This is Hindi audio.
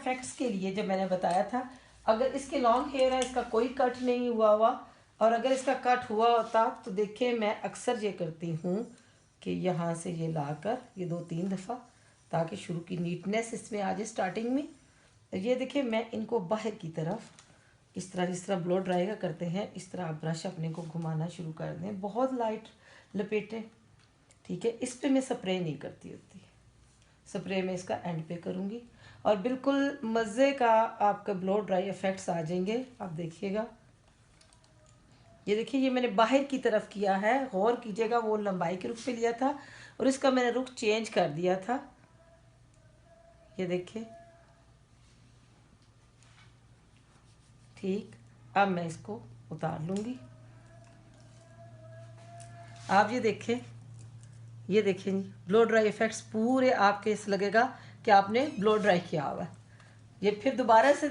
इफेक्ट्स के लिए जब मैंने बताया था, अगर इसके लॉन्ग हेयर है, इसका कोई कट नहीं हुआ और अगर इसका कट हुआ होता तो देखिए मैं अक्सर ये करती हूँ कि यहाँ से ये लाकर ये 2-3 दफ़ा, ताकि शुरू की नीटनेस इसमें आ जाए स्टार्टिंग में। ये देखिए मैं इनको बाहर की तरफ इस तरह, जिस तरह ब्लो ड्राई का करते हैं, इस तरह ब्रश अपने को घुमाना शुरू कर दें, बहुत लाइट लपेटें, ठीक है। इस पे मैं स्प्रे नहीं करती होती, स्प्रे में इसका एंड पे करूँगी और बिल्कुल मज़े का आपका ब्लो ड्राई इफ़ेक्ट्स आ जाएंगे। आप देखिएगा, ये देखिए ये मैंने बाहर की तरफ किया है, गौर कीजिएगा, वो लंबाई के रुख पे लिया था और इसका मैंने रुख चेंज कर दिया था। ये देखिए, ठीक। अब मैं इसको उतार लूँगी। आप ये देखें, ये देखें जी, ब्लो ड्राई इफ़ेक्ट्स पूरे आपके इस लगेगा कि आपने ब्लो ड्राई किया हुआ है। ये फिर दोबारा से